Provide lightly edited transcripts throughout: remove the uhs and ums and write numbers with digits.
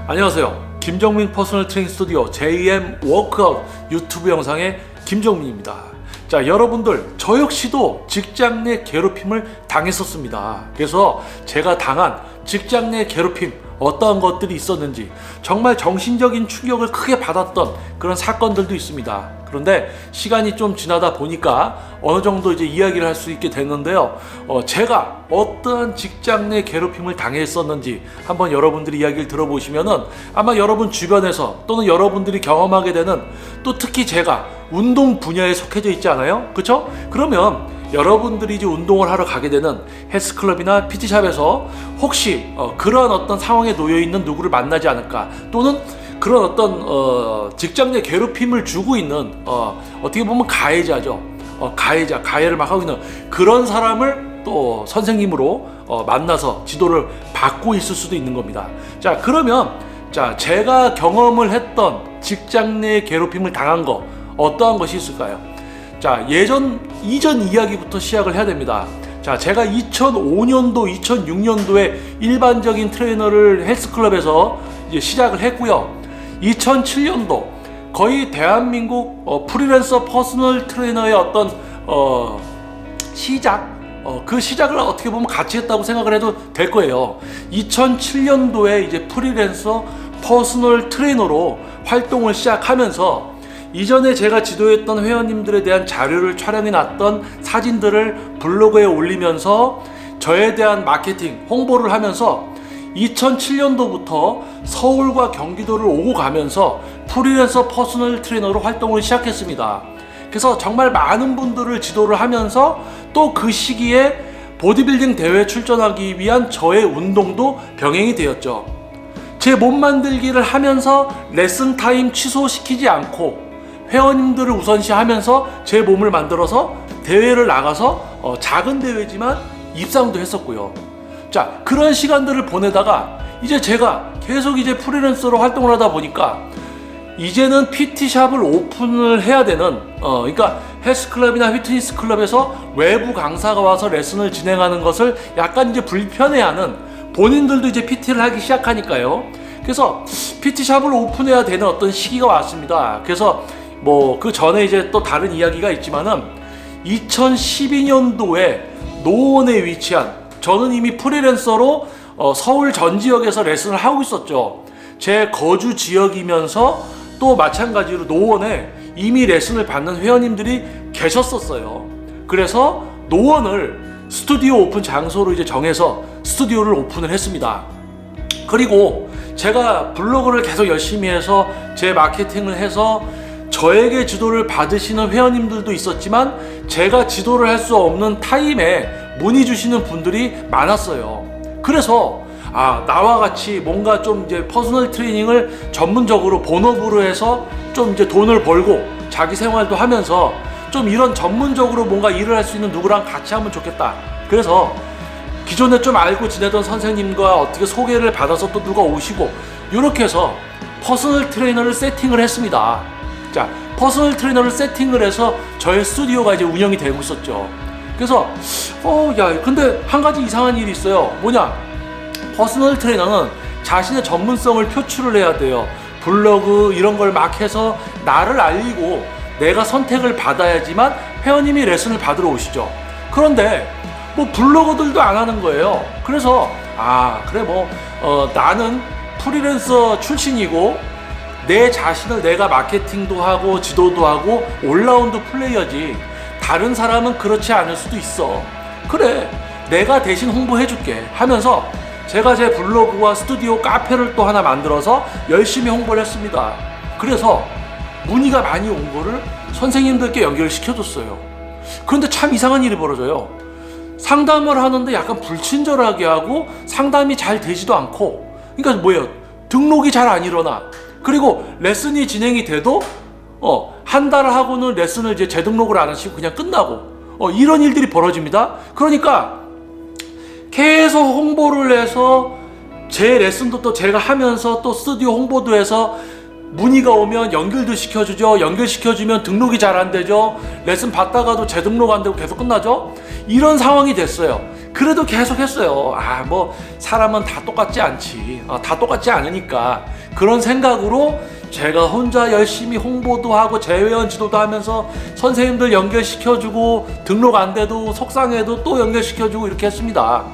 안녕하세요. 김정민 퍼스널 트레이닝 스튜디오 JM 워크아웃 유튜브 영상의 김정민입니다. 자, 여러분들, 저 역시도 직장 내 괴롭힘을 당했었습니다. 그래서 제가 당한 직장 내 괴롭힘, 어떠한 것들이 있었는지 정말 정신적인 충격을 크게 받았던 그런 사건들도 있습니다. 그런데 시간이 좀 지나다 보니까 어느 정도 이제 이야기를 할 수 있게 됐는데요. 제가 어떠한 직장 내 괴롭힘을 당했었는지 한번 여러분들이 이야기를 들어보시면은 아마 여러분 주변에서 또는 여러분들이 경험하게 되는, 또 특히 제가 운동 분야에 속해져 있지 않아요? 그쵸? 그러면 여러분들이 이제 운동을 하러 가게 되는 헬스클럽이나 PT샵에서 혹시 그러한 어떤 상황에 놓여 있는 누구를 만나지 않을까, 또는 그런 어떤 직장 내 괴롭힘을 주고 있는 어떻게 보면 가해자죠. 가해를 막 하고 있는 그런 사람을 또 선생님으로 만나서 지도를 받고 있을 수도 있는 겁니다. 자, 그러면 제가 경험을 했던 직장 내 괴롭힘을 당한 거 어떠한 것이 있을까요? 자, 이전 이야기부터 시작을 해야 됩니다. 자, 제가 2005년도, 2006년도에 일반적인 트레이너를 헬스클럽에서 이제 시작을 했고요. 2007년도 거의 대한민국 프리랜서 퍼스널 트레이너의 어떤 시작, 그 시작을 어떻게 보면 같이 했다고 생각을 해도 될 거예요. 2007년도에 이제 프리랜서 퍼스널 트레이너로 활동을 시작하면서 이전에 제가 지도했던 회원님들에 대한 자료를 촬영해 놨던 사진들을 블로그에 올리면서 저에 대한 마케팅, 홍보를 하면서 2007년도부터 서울과 경기도를 오고 가면서 프리랜서 퍼스널 트레이너로 활동을 시작했습니다. 그래서 정말 많은 분들을 지도를 하면서 또 그 시기에 보디빌딩 대회에 출전하기 위한 저의 운동도 병행이 되었죠. 제 몸 만들기를 하면서 레슨 타임 취소시키지 않고 회원님들을 우선시하면서 제 몸을 만들어서 대회를 나가서 작은 대회지만 입상도 했었고요. 자, 그런 시간들을 보내다가 이제 제가 계속 이제 프리랜서로 활동을 하다 보니까 이제는 PT샵을 오픈을 해야 되는, 그러니까 헬스클럽이나 피트니스 클럽에서 외부 강사가 와서 레슨을 진행하는 것을 약간 이제 불편해하는, 본인들도 이제 PT를 하기 시작하니까요. 그래서 PT샵을 오픈해야 되는 어떤 시기가 왔습니다. 그래서 뭐 그 전에 이제 또 다른 이야기가 있지만은 2012년도에 노원에 위치한, 저는 이미 프리랜서로 서울 전 지역에서 레슨을 하고 있었죠. 제 거주 지역이면서 또 마찬가지로 노원에 이미 레슨을 받는 회원님들이 계셨었어요. 그래서 노원을 스튜디오 오픈 장소로 이제 정해서 스튜디오를 오픈을 했습니다. 그리고 제가 블로그를 계속 열심히 해서 제 마케팅을 해서 저에게 지도를 받으시는 회원님들도 있었지만 제가 지도를 할 수 없는 타임에 문의 주시는 분들이 많았어요. 그래서 나와 같이 뭔가 좀 이제 퍼스널 트레이닝을 전문적으로 본업으로 해서 좀 이제 돈을 벌고 자기 생활도 하면서 좀 이런 전문적으로 뭔가 일을 할 수 있는 누구랑 같이 하면 좋겠다. 그래서 기존에 좀 알고 지내던 선생님과 어떻게 소개를 받아서 또 누가 오시고 이렇게 해서 퍼스널 트레이너를 세팅을 했습니다. 자, 퍼스널 트레이너를 세팅을 해서 저의 스튜디오가 이제 운영이 되고 있었죠. 그래서 근데 한 가지 이상한 일이 있어요. 뭐냐? 퍼스널 트레이너는 자신의 전문성을 표출을 해야 돼요. 블로그 이런 걸 막 해서 나를 알리고 내가 선택을 받아야지만 회원님이 레슨을 받으러 오시죠. 그런데 뭐 블로거들도 안 하는 거예요. 그래서 그래 나는 프리랜서 출신이고 내 자신을 내가 마케팅도 하고 지도도 하고 올라운드 플레이어지, 다른 사람은 그렇지 않을 수도 있어. 그래, 내가 대신 홍보해줄게 하면서 제가 제 블로그와 스튜디오 카페를 또 하나 만들어서 열심히 홍보를 했습니다. 그래서 문의가 많이 온 거를 선생님들께 연결시켜줬어요. 그런데 참 이상한 일이 벌어져요. 상담을 하는데 약간 불친절하게 하고 상담이 잘 되지도 않고, 그러니까 뭐예요? 등록이 잘 안 일어나. 그리고 레슨이 진행이 돼도 한 달 하고는 레슨을 이제 재등록을 안 하시고 그냥 끝나고 이런 일들이 벌어집니다. 그러니까 계속 홍보를 해서 제 레슨도 또 제가 하면서 또 스튜디오 홍보도 해서 문의가 오면 연결도 시켜주죠. 연결시켜주면 등록이 잘 안 되죠. 레슨 받다가도 재등록 안 되고 계속 끝나죠. 이런 상황이 됐어요. 그래도 계속 했어요. 사람은 다 똑같지 않지. 다 똑같지 않으니까 그런 생각으로 제가 혼자 열심히 홍보도 하고 재회원 지도도 하면서 선생님들 연결시켜주고 등록 안 돼도 속상해도 또 연결시켜주고 이렇게 했습니다.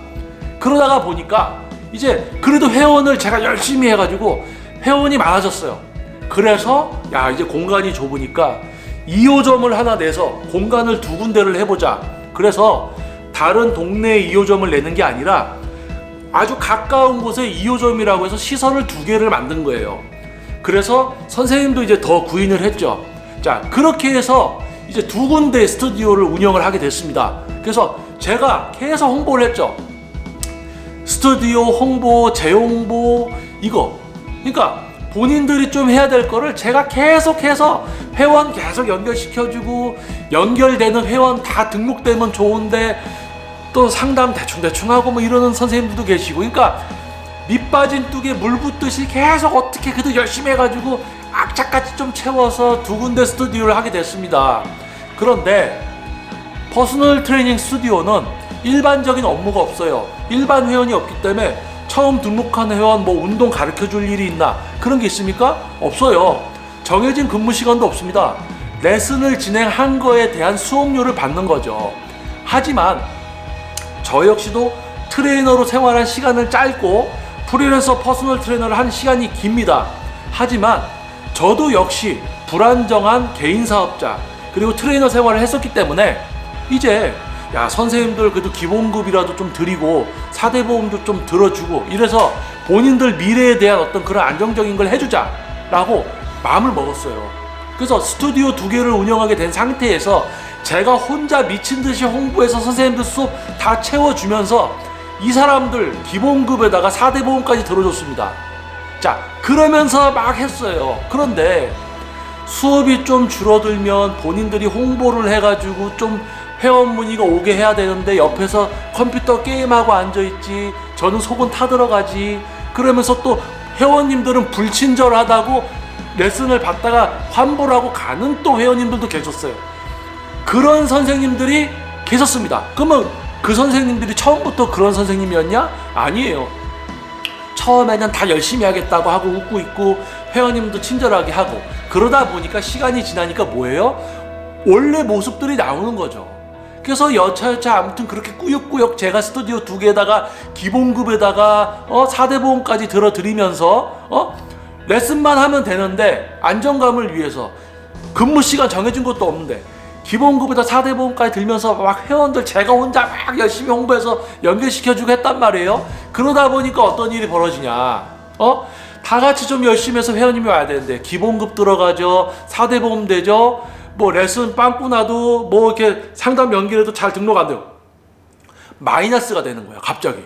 그러다가 보니까 이제 그래도 회원을 제가 열심히 해가지고 회원이 많아졌어요. 그래서 야, 이제 공간이 좁으니까 2호점을 하나 내서 공간을 2군데를 해보자. 그래서 다른 동네에 2호점을 내는 게 아니라 아주 가까운 곳에 2호점이라고 해서 시설을 2개를 만든 거예요. 그래서 선생님도 이제 더 구인을 했죠. 자, 그렇게 해서 이제 2군데 스튜디오를 운영을 하게 됐습니다. 그래서 제가 계속 홍보를 했죠. 스튜디오 홍보, 재홍보, 이거. 그러니까 본인들이 좀 해야 될 거를 제가 계속해서 회원 계속 연결시켜주고, 연결되는 회원 다 등록되면 좋은데 또 상담 대충 하고 뭐 이러는 선생님들도 계시고, 그러니까 밑 빠진 뚝에 물 붓듯이 계속 어떻게 그래도 열심히 해가지고 악착같이 좀 채워서 2군데 스튜디오를 하게 됐습니다. 그런데 퍼스널 트레이닝 스튜디오는 일반적인 업무가 없어요. 일반 회원이 없기 때문에 처음 등록한 회원 뭐 운동 가르쳐 줄 일이 있나 그런 게 있습니까? 없어요. 정해진 근무 시간도 없습니다. 레슨을 진행한 거에 대한 수업료를 받는 거죠. 하지만 저 역시도 트레이너로 생활한 시간은 짧고 프리랜서 퍼스널 트레이너를 한 시간이 깁니다. 하지만 저도 역시 불안정한 개인 사업자 그리고 트레이너 생활을 했었기 때문에 이제 야, 선생님들 그래도 기본급이라도 좀 드리고 4대 보험도 좀 들어주고 이래서 본인들 미래에 대한 어떤 그런 안정적인 걸 해주자 라고 마음을 먹었어요. 그래서 스튜디오 2개를 운영하게 된 상태에서 제가 혼자 미친듯이 홍보해서 선생님들 수업 다 채워주면서 이 사람들 기본급에다가 4대 보험까지 들어줬습니다. 자, 그러면서 막 했어요. 그런데 수업이 좀 줄어들면 본인들이 홍보를 해가지고 좀 회원 문의가 오게 해야 되는데 옆에서 컴퓨터 게임하고 앉아있지, 저는 속은 타들어가지. 그러면서 또 회원님들은 불친절하다고 레슨을 받다가 환불을 하고 가는 또 회원님들도 계셨어요. 그런 선생님들이 계셨습니다. 그러면 그 선생님들이 처음부터 그런 선생님이었냐? 아니에요. 처음에는 다 열심히 하겠다고 하고 웃고 있고 회원님도 친절하게 하고 그러다 보니까 시간이 지나니까 뭐예요? 원래 모습들이 나오는 거죠. 그래서 여차여차 아무튼 그렇게 꾸역꾸역 제가 스튜디오 2개에다가 기본급에다가 4대 보험까지 들어드리면서 레슨만 하면 되는데 안정감을 위해서 근무 시간 정해진 것도 없는데 기본급에다 4대 보험까지 들면서 막 회원들 제가 혼자 막 열심히 홍보해서 연결시켜주고 했단 말이에요. 그러다 보니까 어떤 일이 벌어지냐, 다 같이 좀 열심히 해서 회원님이 와야 되는데 기본급 들어가죠, 4대 보험 되죠, 뭐 레슨 빵꾸 나도 뭐 이렇게 상담 연결해도 잘 등록 안 돼요. 마이너스가 되는 거야 갑자기.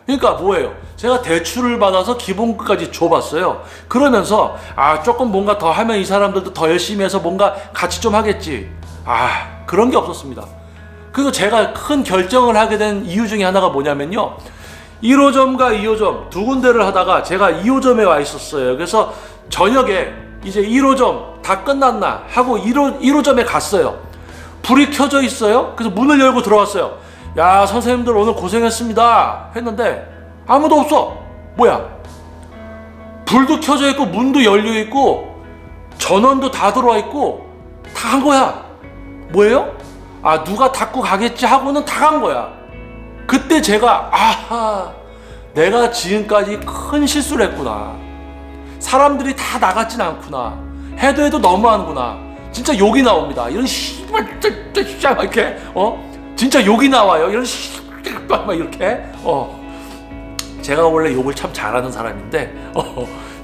그러니까 뭐예요? 제가 대출을 받아서 기본급까지 줘봤어요. 그러면서 조금 뭔가 더 하면 이 사람들도 더 열심히 해서 뭔가 같이 좀 하겠지. 그런 게 없었습니다. 그리고 제가 큰 결정을 하게 된 이유 중에 하나가 뭐냐면요, 1호점과 2호점 2군데를 하다가 제가 2호점에 와 있었어요. 그래서 저녁에 이제 1호점 다 끝났나 하고 1호점에 갔어요. 불이 켜져 있어요. 그래서 문을 열고 들어왔어요. 야, 선생님들 오늘 고생했습니다 했는데 아무도 없어. 뭐야? 불도 켜져 있고 문도 열려 있고 전원도 다 들어와 있고 다 한 거야. 뭐예요? 누가 닫고 가겠지 하고는 다 간 거야. 그때 제가 내가 지금까지 큰 실수를 했구나. 사람들이 다 나갔진 않구나. 해도 너무하는구나. 진짜 욕이 나옵니다. 이런 씨발 이렇게 진짜 욕이 나와요. 이런 씨발 막 이렇게 제가 원래 욕을 참 잘하는 사람인데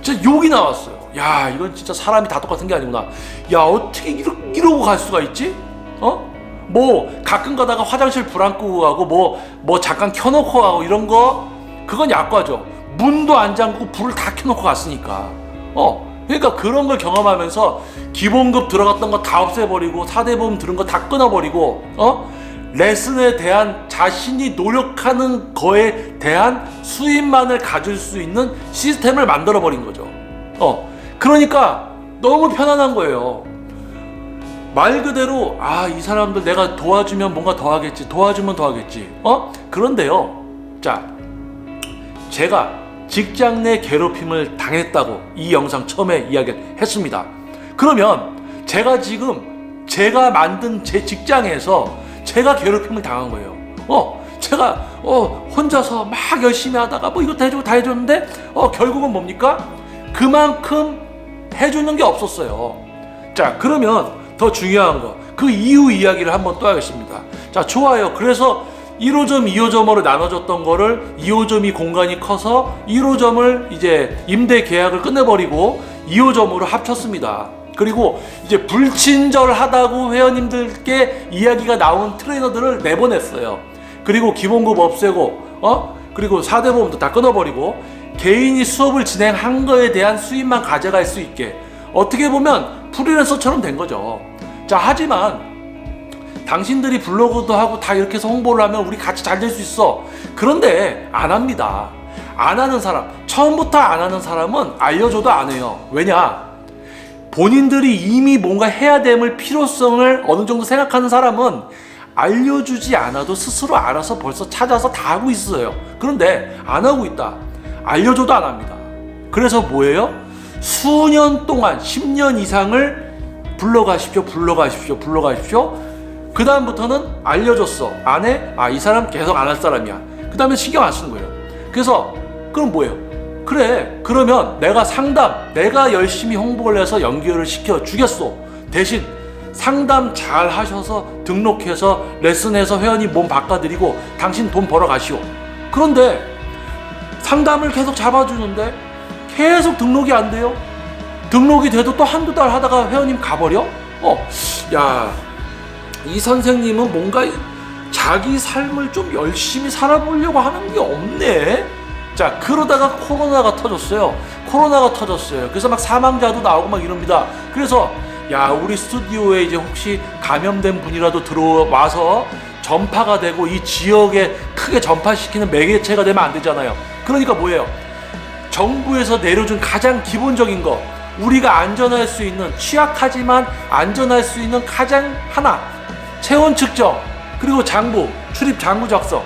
진짜 욕이 나왔어요. 야, 이건 진짜 사람이 다 똑같은 게 아니구나. 야, 어떻게 이러고 갈 수가 있지? 뭐 가끔 가다가 화장실 불 안 끄고 가고 뭐 잠깐 켜놓고 가고 이런 거 그건 약과죠. 문도 안 잠그고 불을 다 켜놓고 갔으니까. 그러니까 그런 걸 경험하면서 기본급 들어갔던 거 다 없애버리고 4대 보험 들은 거 다 끊어버리고 레슨에 대한 자신이 노력하는 거에 대한 수입만을 가질 수 있는 시스템을 만들어버린 거죠. 그러니까 너무 편안한 거예요. 말 그대로 이 사람들 내가 도와주면 뭔가 더 하겠지, 도와주면 더 하겠지. 그런데요, 자, 제가 직장 내 괴롭힘을 당했다고 이 영상 처음에 이야기를 했습니다. 그러면 제가 만든 제 직장에서 제가 괴롭힘을 당한 거예요. 제가 혼자서 막 열심히 하다가 뭐 이것도 해주고 다 해줬는데 결국은 뭡니까? 그만큼 해주는 게 없었어요. 자, 그러면 더 중요한 거, 그 이후 이야기를 한번 또 하겠습니다. 자, 좋아요. 그래서 1호점, 2호점으로 나눠졌던 거를 2호점이 공간이 커서 1호점을 이제 임대 계약을 끝내버리고 2호점으로 합쳤습니다. 그리고 이제 불친절하다고 회원님들께 이야기가 나온 트레이너들을 내보냈어요. 그리고 기본급 없애고 그리고 4대 보험도 다 끊어버리고 개인이 수업을 진행한 거에 대한 수입만 가져갈 수 있게, 어떻게 보면 프리랜서처럼 된 거죠. 자, 하지만 당신들이 블로그도 하고 다 이렇게 해서 홍보를 하면 우리 같이 잘 될 수 있어. 그런데 안 합니다. 안 하는 사람, 처음부터 안 하는 사람은 알려줘도 안 해요. 왜냐? 본인들이 이미 뭔가 해야 됨을 필요성을 어느 정도 생각하는 사람은 알려주지 않아도 스스로 알아서 벌써 찾아서 다 하고 있어요. 그런데 안 하고 있다. 알려줘도 안 합니다. 그래서 뭐예요? 수년 동안 10년 이상을 불러가십시오. 그 다음부터는 알려줬어. 안 해? 이 사람 계속 안 할 사람이야. 그 다음에 신경 안 쓰는 거예요. 그래서 그럼 뭐예요? 그래, 그러면 내가 열심히 홍보를 해서 연결을 시켜주겠소. 대신 상담 잘 하셔서 등록해서 레슨해서 회원님 몸 바꿔드리고 당신 돈 벌어 가시오. 그런데 상담을 계속 잡아주는데 계속 등록이 안 돼요. 등록이 돼도 또 한두 달 하다가 회원님 가버려? 이 선생님은 뭔가 자기 삶을 좀 열심히 살아보려고 하는 게 없네. 자, 그러다가 코로나가 터졌어요. 그래서 막 사망자도 나오고 막 이럽니다. 그래서 우리 스튜디오에 이제 혹시 감염된 분이라도 들어와서 전파가 되고 이 지역에 크게 전파시키는 매개체가 되면 안 되잖아요. 그러니까 뭐예요? 정부에서 내려준 가장 기본적인 거, 우리가 안전할 수 있는, 취약하지만 안전할 수 있는 가장 하나, 체온 측정, 그리고 출입 장부 작성.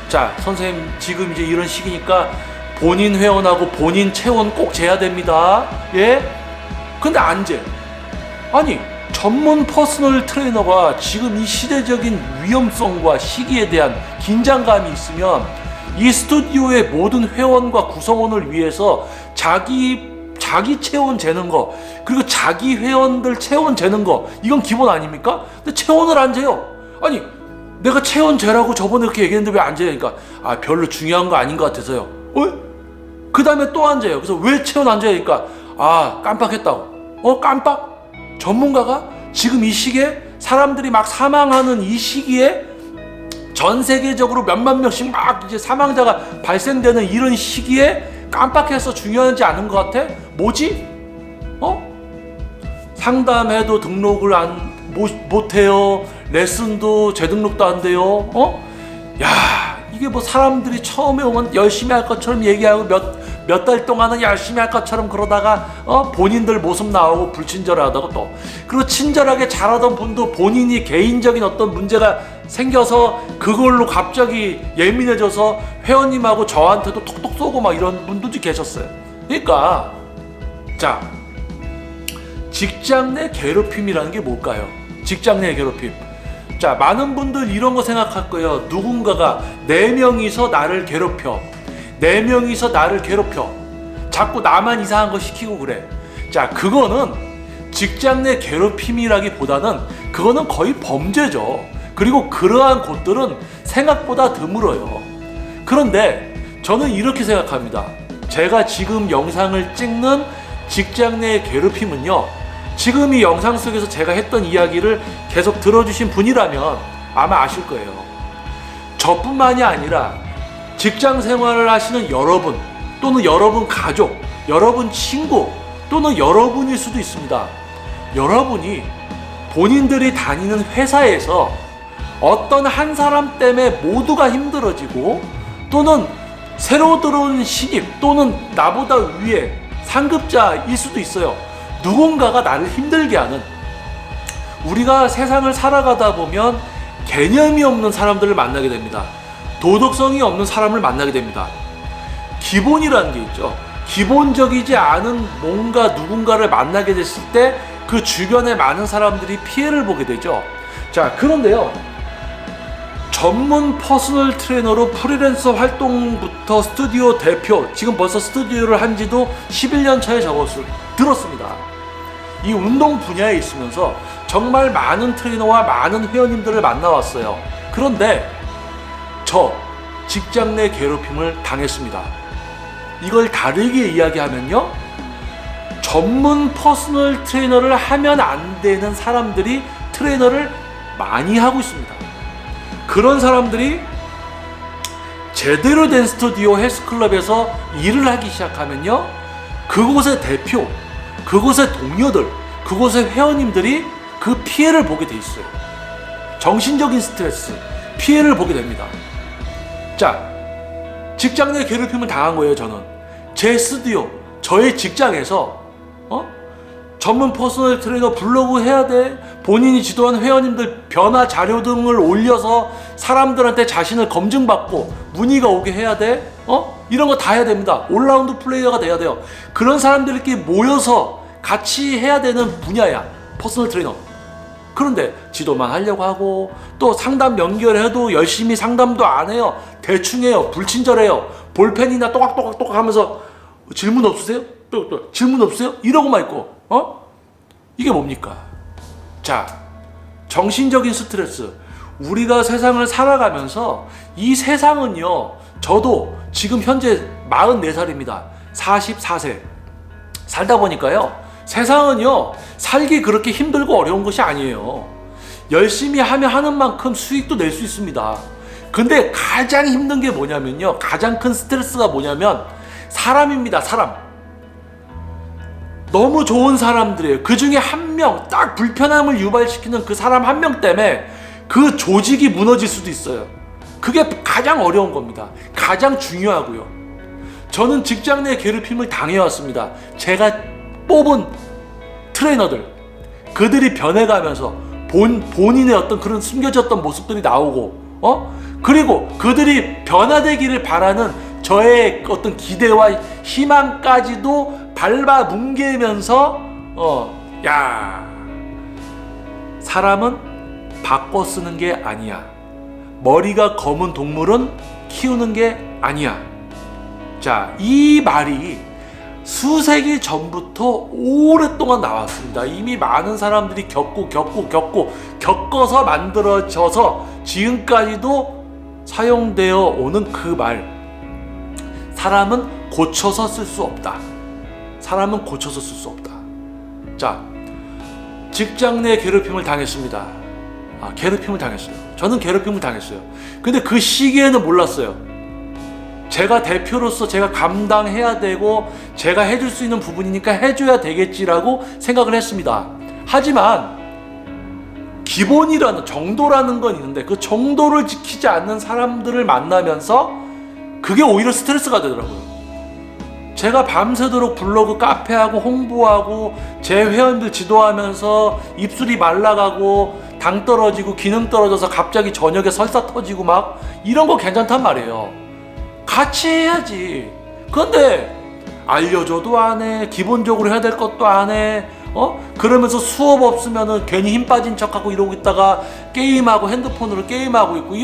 자, 선생님 지금 이제 이런 시기니까 본인 회원하고 본인 체온 꼭 재야 됩니다. 예? 근데 안 재. 아니, 전문 퍼스널 트레이너가 지금 이 시대적인 위험성과 시기에 대한 긴장감이 있으면 이 스튜디오의 모든 회원과 구성원을 위해서 자기 체온 재는 거, 그리고 자기 회원들 체온 재는 거, 이건 기본 아닙니까? 근데 체온을 안 재요. 아니, 내가 체온 재라고 저번에 그렇게 얘기했는데 왜 안 재니까 별로 중요한 거 아닌 것 같아서요. 그 다음에 또 안 재요. 그래서 왜 체온 안 재니까 깜빡했다고. 깜빡? 전문가가 지금 이 시기에 사람들이 막 사망하는 이 시기에 전 세계적으로 몇만 명씩 막 이제 사망자가 발생되는 이런 시기에 깜빡해서 중요하지 않은 것 같아? 뭐지? 상담해도 등록을 못해요. 레슨도 재등록도 안 돼요. 이게 뭐 사람들이 처음에 오면 열심히 할 것처럼 얘기하고 몇 달 동안은 열심히 할 것처럼 그러다가 본인들 모습 나오고 불친절하다고 또, 그리고 친절하게 잘하던 분도 본인이 개인적인 어떤 문제가 생겨서 그걸로 갑자기 예민해져서 회원님하고 저한테도 톡톡 쏘고 막 이런 분들도 계셨어요. 그러니까 자, 직장 내 괴롭힘이라는 게 뭘까요? 직장 내 괴롭힘. 자, 많은 분들 이런 거 생각할 거예요. 누군가가 4명이서 나를 괴롭혀. 자꾸 나만 이상한 거 시키고 그래. 자, 그거는 직장 내 괴롭힘이라기보다는 그거는 거의 범죄죠. 그리고 그러한 곳들은 생각보다 드물어요. 그런데 저는 이렇게 생각합니다. 제가 지금 영상을 찍는 직장 내 괴롭힘은요, 지금 이 영상 속에서 제가 했던 이야기를 계속 들어주신 분이라면 아마 아실 거예요. 저뿐만이 아니라 직장 생활을 하시는 여러분, 또는 여러분 가족, 여러분 친구, 또는 여러분일 수도 있습니다. 여러분이 본인들이 다니는 회사에서 어떤 한 사람 때문에 모두가 힘들어지고, 또는 새로 들어온 신입, 또는 나보다 위에 상급자일 수도 있어요. 누군가가 나를 힘들게 하는, 우리가 세상을 살아가다 보면 개념이 없는 사람들을 만나게 됩니다. 도덕성이 없는 사람을 만나게 됩니다. 기본이라는 게 있죠. 기본적이지 않은 뭔가 누군가를 만나게 됐을 때 그 주변에 많은 사람들이 피해를 보게 되죠. 자, 그런데요, 전문 퍼스널 트레이너로 프리랜서 활동부터 스튜디오 대표, 지금 벌써 스튜디오를 한 지도 11년 차에 들었습니다. 이 운동 분야에 있으면서 정말 많은 트레이너와 많은 회원님들을 만나왔어요. 그런데 저 직장 내 괴롭힘을 당했습니다. 이걸 다르게 이야기하면요, 전문 퍼스널 트레이너를 하면 안 되는 사람들이 트레이너를 많이 하고 있습니다. 그런 사람들이 제대로 된 스튜디오 헬스클럽에서 일을 하기 시작하면요, 그곳의 대표, 그곳의 동료들, 그곳의 회원님들이 그 피해를 보게 돼 있어요. 정신적인 스트레스, 피해를 보게 됩니다. 자, 직장 내 괴롭힘을 당한 거예요. 저는 제 스튜디오, 저의 직장에서 전문 퍼스널 트레이너 블로그 해야 돼, 본인이 지도한 회원님들 변화 자료 등을 올려서 사람들한테 자신을 검증받고 문의가 오게 해야 돼, 이런 거 다 해야 됩니다. 올라운드 플레이어가 돼야 돼요. 그런 사람들끼리 모여서 같이 해야 되는 분야야, 퍼스널 트레이너. 그런데 지도만 하려고 하고, 또 상담 연결해도 열심히 상담도 안 해요. 대충 해요. 불친절해요. 볼펜이나 또각또각 하면서 질문 없으세요? 또 질문 없으세요? 이러고만 있고, 이게 뭡니까? 자, 정신적인 스트레스. 우리가 세상을 살아가면서 이 세상은요, 저도 지금 현재 44살입니다. 44세. 살다 보니까요, 세상은요, 살기 그렇게 힘들고 어려운 것이 아니에요. 열심히 하면 하는 만큼 수익도 낼 수 있습니다. 근데 가장 힘든 게 뭐냐면요, 가장 큰 스트레스가 뭐냐면 사람입니다. 사람. 너무 좋은 사람들이에요. 그 중에 한 명, 딱 불편함을 유발시키는 그 사람 한 명 때문에 그 조직이 무너질 수도 있어요. 그게 가장 어려운 겁니다. 가장 중요하고요. 저는 직장 내 괴롭힘을 당해왔습니다. 제가 뽑은 트레이너들, 그들이 변해가면서 본인의 어떤 그런 숨겨졌던 모습들이 나오고, 그리고 그들이 변화되기를 바라는 저의 어떤 기대와 희망까지도 밟아 뭉개면서, 야, 사람은 바꿔 쓰는 게 아니야. 머리가 검은 동물은 키우는 게 아니야. 자, 이 말이 수세기 전부터 오랫동안 나왔습니다. 이미 많은 사람들이 겪어서 만들어져서 지금까지도 사용되어 오는 그 말. 사람은 고쳐서 쓸 수 없다. 사람은 고쳐서 쓸 수 없다. 자, 직장 내 괴롭힘을 당했습니다. 괴롭힘을 당했어요. 저는 괴롭힘을 당했어요. 근데 그 시기에는 몰랐어요. 제가 대표로서 제가 감당해야 되고 제가 해줄 수 있는 부분이니까 해줘야 되겠지라고 생각을 했습니다. 하지만 기본이라는 정도라는 건 있는데 그 정도를 지키지 않는 사람들을 만나면서 그게 오히려 스트레스가 되더라고요. 제가 밤새도록 블로그 카페하고 홍보하고 제 회원들 지도하면서 입술이 말라가고 당 떨어지고 기능 떨어져서 갑자기 저녁에 설사 터지고 막 이런 거 괜찮단 말이에요. 같이 해야지. 그런데 알려줘도 안 해. 기본적으로 해야 될 것도 안 해. 그러면서 수업 없으면은 괜히 힘 빠진 척하고 이러고 있다가 게임하고 핸드폰으로 게임하고 있고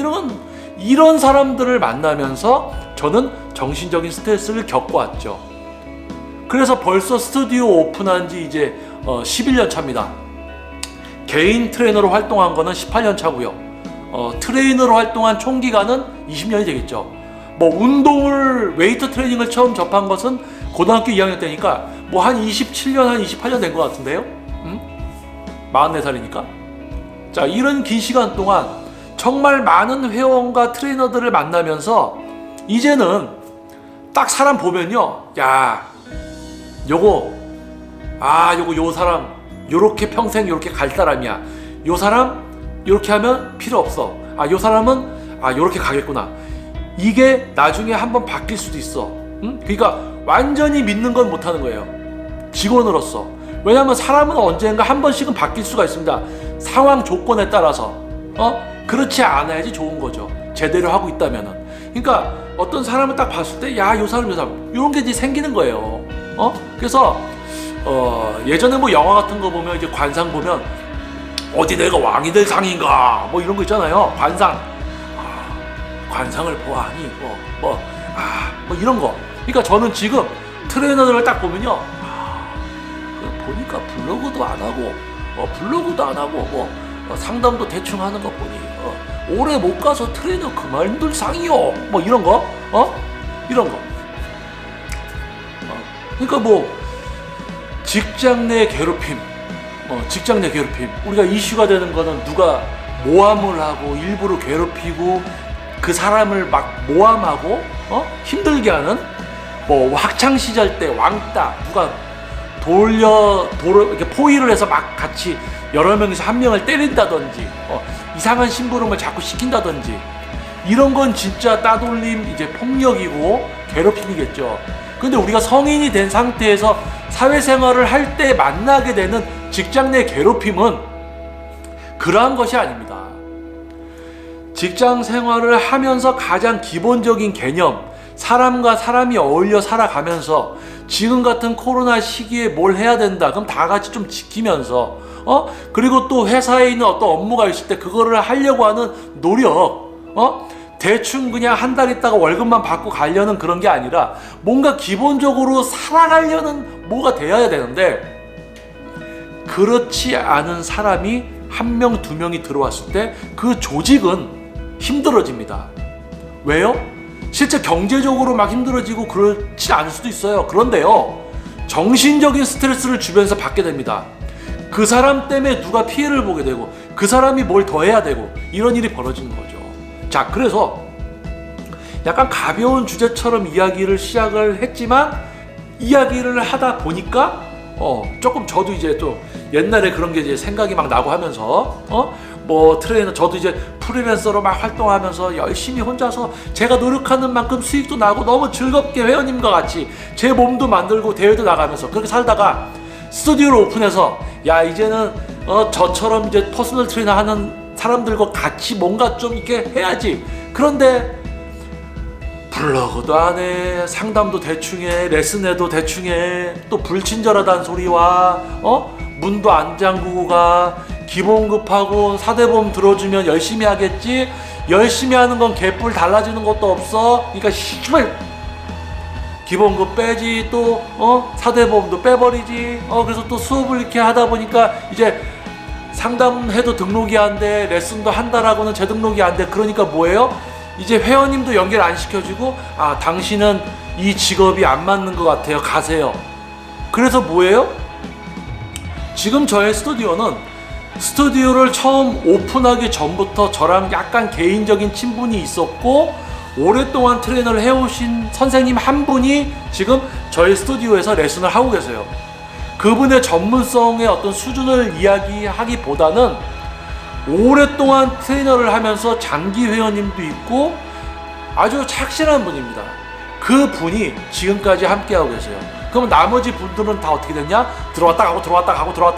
이런 사람들을 만나면서 저는 정신적인 스트레스를 겪어왔죠. 그래서 벌써 스튜디오 오픈한 지 이제 11년 차입니다. 개인 트레이너로 활동한 거는 18년 차고요. 트레이너로 활동한 총 기간은 20년이 되겠죠. 운동을, 웨이트 트레이닝을 처음 접한 것은 고등학교 2학년 때니까 한 27년, 한 28년 된 것 같은데요? 44살이니까. 자, 이런 긴 시간 동안 정말 많은 회원과 트레이너들을 만나면서 이제는 딱 사람 보면요, 야, 요 사람 요렇게 평생 요렇게 갈 사람이야. 요 사람 요렇게 하면 필요 없어. 요 사람은 요렇게 가겠구나. 이게 나중에 한번 바뀔 수도 있어. 그러니까 완전히 믿는 건 못하는 거예요. 직원으로서. 왜냐하면 사람은 언젠가 한 번씩은 바뀔 수가 있습니다. 상황 조건에 따라서. 그렇지 않아야지 좋은 거죠. 제대로 하고 있다면은. 그러니까 어떤 사람을 딱 봤을 때 야, 요 사람 이런 게 이제 생기는 거예요. 그래서 예전에 뭐 영화 같은 거 보면 이제 관상 보면 어디 내가 왕이 될 상인가 뭐 이런 거 있잖아요. 관상. 관상을 보아하니 뭐 이런 거. 그러니까 저는 지금 트레이너들을 딱 보면요. 보니까 블로그도 안 하고 상담도 대충 하는 거 보니 오래 못 가서 트레이너 그만둘 상이요. 뭐 이런 거. 이런 거. 그러니까 뭐 직장 내 괴롭힘. 직장 내 괴롭힘. 우리가 이슈가 되는 거는 누가 모함을 하고 일부러 괴롭히고 그 사람을 막 모함하고 힘들게 하는 뭐 학창 시절 때 왕따 누가 이렇게 포위를 해서 막 같이 여러 명이서 한 명을 때린다든지 이상한 심부름을 자꾸 시킨다든지 이런 건 진짜 따돌림 이제 폭력이고 괴롭힘이겠죠. 근데 우리가 성인이 된 상태에서 사회생활을 할 때 만나게 되는 직장 내 괴롭힘은 그러한 것이 아닙니다. 직장 생활을 하면서 가장 기본적인 개념, 사람과 사람이 어울려 살아가면서 지금 같은 코로나 시기에 뭘 해야 된다. 그럼 다 같이 좀 지키면서 그리고 또 회사에 있는 어떤 업무가 있을 때 그거를 하려고 하는 노력 대충 그냥 한 달 있다가 월급만 받고 가려는 그런 게 아니라 뭔가 기본적으로 살아가려는 뭐가 되어야 되는데 그렇지 않은 사람이 한 명, 두 명이 들어왔을 때 그 조직은 힘들어집니다. 왜요? 실제 경제적으로 막 힘들어지고 그렇지 않을 수도 있어요. 그런데요, 정신적인 스트레스를 주변에서 받게 됩니다. 그 사람 때문에 누가 피해를 보게 되고 그 사람이 뭘 더 해야 되고 이런 일이 벌어지는 거죠. 자, 그래서 약간 가벼운 주제처럼 이야기를 시작을 했지만 이야기를 하다 보니까 조금 저도 이제 또 옛날에 그런 게 이제 생각이 막 나고 하면서 뭐 트레이너 저도 이제 프리랜서로 막 활동하면서 열심히 혼자서 제가 노력하는 만큼 수익도 나고 너무 즐겁게 회원님과 같이 제 몸도 만들고 대회도 나가면서 그렇게 살다가 스튜디오를 오픈해서 야, 이제는 저처럼 이제 퍼스널 트레이너 하는 사람들과 같이 뭔가 좀 이렇게 해야지. 그런데 블로그도 안 해, 상담도 대충 해, 레슨해도 대충 해, 또 불친절하다는 소리와 문도 안 잠그고 가, 기본급하고 사대보험 들어주면 열심히 하겠지, 열심히 하는 건 개뿔 달라지는 것도 없어. 그러니까 씨발 기본급 빼지, 또 사대보험도 빼버리지. 그래서 또 수업을 이렇게 하다 보니까 이제 상담해도 등록이 안 돼, 레슨도 한 달하고는 재등록이 안 돼. 그러니까 뭐예요? 이제 회원님도 연결 안 시켜주고 당신은 이 직업이 안 맞는 것 같아요, 가세요. 그래서 뭐예요? 지금 저의 스튜디오를 처음 오픈하기 전부터 저랑 약간 개인적인 친분이 있었고 오랫동안 트레이너를 해오신 선생님 한 분이 지금 저희 스튜디오에서 레슨을 하고 계세요. 그분의 전문성의 어떤 수준을 이야기하기보다는 오랫동안 트레이너를 하면서 장기 회원님도 있고 아주 착실한 분입니다. 그 분이 지금까지 함께하고 계세요. 그럼 나머지 분들은 다 어떻게 됐냐? 들어왔다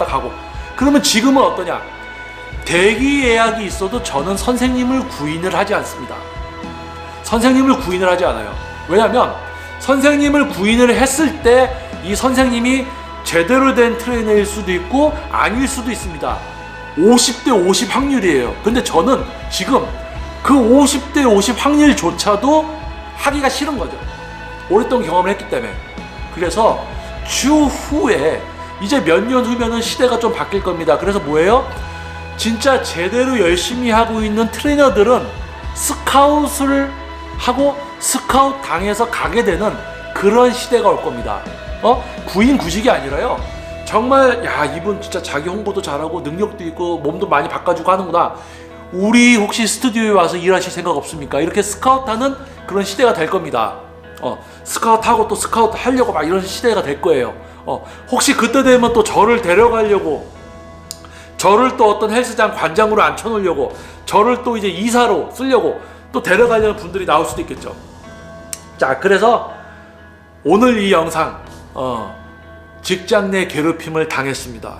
가고. 그러면 지금은 어떠냐? 대기 예약이 있어도 저는 선생님을 구인을 하지 않습니다. 선생님을 구인을 하지 않아요. 왜냐하면 선생님을 구인을 했을 때 이 선생님이 제대로 된 트레이너일 수도 있고 아닐 수도 있습니다. 50대 50 확률이에요. 근데 저는 지금 그 50대 50 확률조차도 하기가 싫은 거죠. 오랫동안 경험을 했기 때문에. 그래서 추후에 이제 몇 년 후면은 시대가 좀 바뀔 겁니다. 그래서 뭐예요? 진짜 제대로 열심히 하고 있는 트레이너들은 스카웃을 하고 스카웃 당해서 가게 되는 그런 시대가 올 겁니다. 구인 구직이 아니라요. 정말 야, 이분 진짜 자기 홍보도 잘하고 능력도 있고 몸도 많이 바꿔주고 하는구나. 우리 혹시 스튜디오에 와서 일하실 생각 없습니까? 이렇게 스카웃하는 그런 시대가 될 겁니다. 스카웃하고 또 스카웃 하려고 막 이런 시대가 될 거예요. 혹시 그때 되면 또 저를 데려가려고, 저를 또 어떤 헬스장 관장으로 앉혀놓으려고, 저를 또 이제 이사로 쓰려고 또 데려가려는 분들이 나올 수도 있겠죠. 자, 그래서 오늘 이 영상 직장 내 괴롭힘을 당했습니다.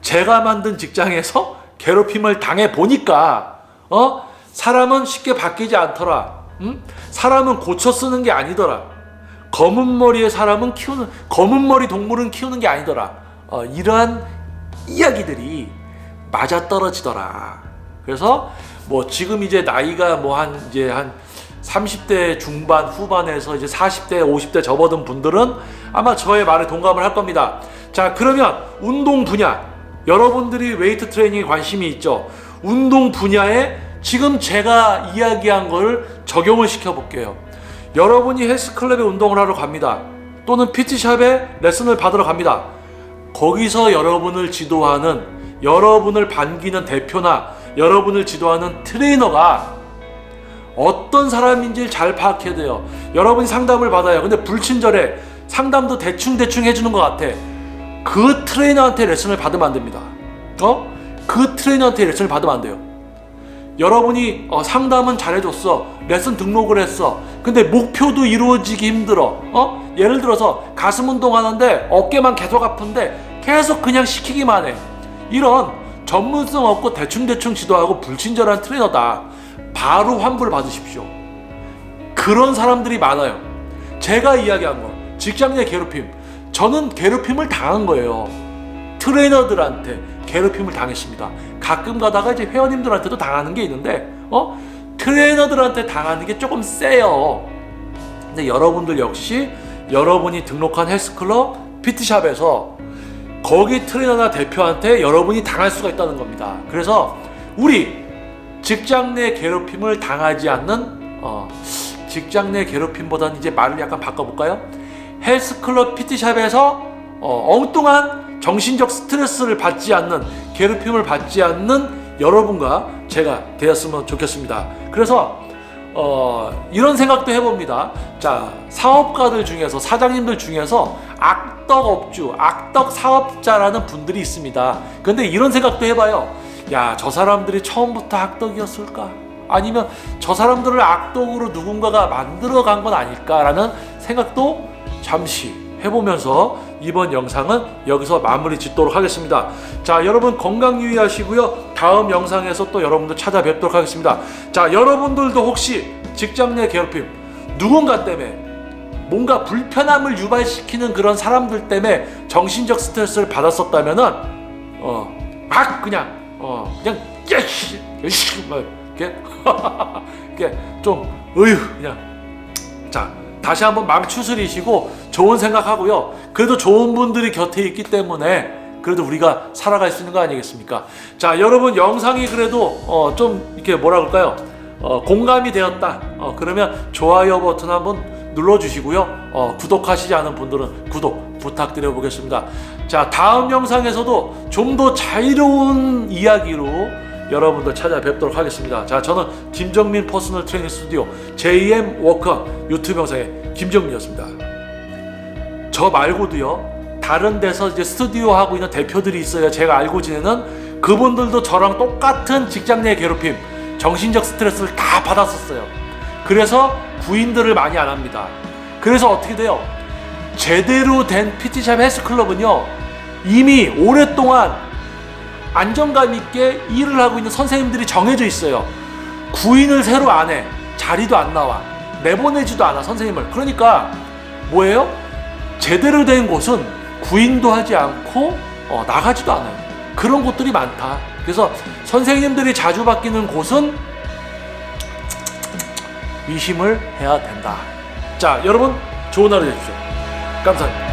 제가 만든 직장에서 괴롭힘을 당해 보니까 사람은 쉽게 바뀌지 않더라. 사람은 고쳐 쓰는 게 아니더라. 검은 머리의 사람은 검은 머리 동물은 키우는 게 아니더라. 이러한 이야기들이 맞아 떨어지더라. 그래서 뭐 지금 이제 나이가 뭐 한 30대 중반 후반에서 이제 40대 50대 접어든 분들은 아마 저의 말에 동감을 할 겁니다. 자, 그러면 운동 분야, 여러분들이 웨이트 트레이닝에 관심이 있죠. 운동 분야에 지금 제가 이야기한 걸 적용을 시켜볼게요. 여러분이 헬스클럽에 운동을 하러 갑니다. 또는 PT샵에 레슨을 받으러 갑니다. 거기서 여러분을 지도하는, 여러분을 반기는 대표나 여러분을 지도하는 트레이너가 어떤 사람인지를 잘 파악해야 돼요. 여러분이 상담을 받아요. 근데 불친절해. 상담도 대충 해주는 것 같아. 그 트레이너한테 레슨을 받으면 안 됩니다. 그 트레이너한테 레슨을 받으면 안 돼요. 여러분이 상담은 잘해줬어. 레슨 등록을 했어. 근데 목표도 이루어지기 힘들어. 예를 들어서 가슴 운동하는데 어깨만 계속 아픈데 계속 그냥 시키기만 해. 이런 전문성 없고 대충 지도하고 불친절한 트레이너다. 바로 환불 받으십시오. 그런 사람들이 많아요. 제가 이야기한 거, 직장 내 괴롭힘. 저는 괴롭힘을 당한 거예요. 트레이너들한테 괴롭힘을 당했습니다. 가끔 가다가 이제 회원님들한테도 당하는 게 있는데, 트레이너들한테 당하는 게 조금 세요. 근데 여러분들 역시 여러분이 등록한 헬스클럽, PT샵에서 거기 트레이너나 대표한테 여러분이 당할 수가 있다는 겁니다. 그래서 우리 직장 내 괴롭힘을 당하지 않는, 직장 내 괴롭힘보다는 이제 말을 약간 바꿔볼까요? 헬스클럽 PT샵에서 엉뚱한 정신적 스트레스를 받지 않는, 괴롭힘을 받지 않는 여러분과 제가 되었으면 좋겠습니다. 그래서 이런 생각도 해봅니다. 자, 사업가들 중에서, 사장님들 중에서 악덕업주, 악덕 사업자라는 분들이 있습니다. 근데 이런 생각도 해봐요. 야, 저 사람들이 처음부터 악덕이었을까? 아니면 저 사람들을 악덕으로 누군가가 만들어간 건 아닐까라는 생각도 잠시 해보면서 이번 영상은 여기서 마무리 짓도록 하겠습니다. 자, 여러분 건강 유의하시고요. 다음 영상에서 또 여러분들 찾아뵙도록 하겠습니다. 자, 여러분들도 혹시 직장 내 괴롭힘, 누군가 때문에 뭔가 불편함을 유발시키는 그런 사람들 때문에 정신적 스트레스를 받았었다면은 막 그냥 이렇게 이렇게 좀 그냥, 자, 다시 한번 마음 추스리시고 좋은 생각하고요. 그래도 좋은 분들이 곁에 있기 때문에 그래도 우리가 살아갈 수 있는 거 아니겠습니까? 자, 여러분 영상이 그래도 좀 이렇게 뭐라 그럴까요? 공감이 되었다. 그러면 좋아요 버튼 한번 눌러주시고요. 구독하시지 않은 분들은 구독 부탁드려 보겠습니다. 자, 다음 영상에서도 좀 더 자유로운 이야기로 여러분들 찾아뵙도록 하겠습니다. 자, 저는 김정민 퍼스널 트레이닝 스튜디오 JM 워크아웃 유튜브 영상의 김정민이었습니다. 저 말고도요, 다른 데서 이제 스튜디오 하고 있는 대표들이 있어요. 제가 알고 지내는 그분들도 저랑 똑같은 직장 내 괴롭힘, 정신적 스트레스를 다 받았었어요. 그래서 구인들을 많이 안 합니다. 그래서 어떻게 돼요? 제대로 된 PT샵 헬스클럽은요, 이미 오랫동안 안정감 있게 일을 하고 있는 선생님들이 정해져 있어요. 구인을 새로 안 해. 자리도 안 나와. 내보내지도 않아, 선생님을. 그러니까 뭐예요? 제대로 된 곳은 구인도 하지 않고 나가지도 않아요. 그런 곳들이 많다. 그래서 선생님들이 자주 바뀌는 곳은 의심을 해야 된다. 자, 여러분 좋은 하루 되십시오. 감사합니다.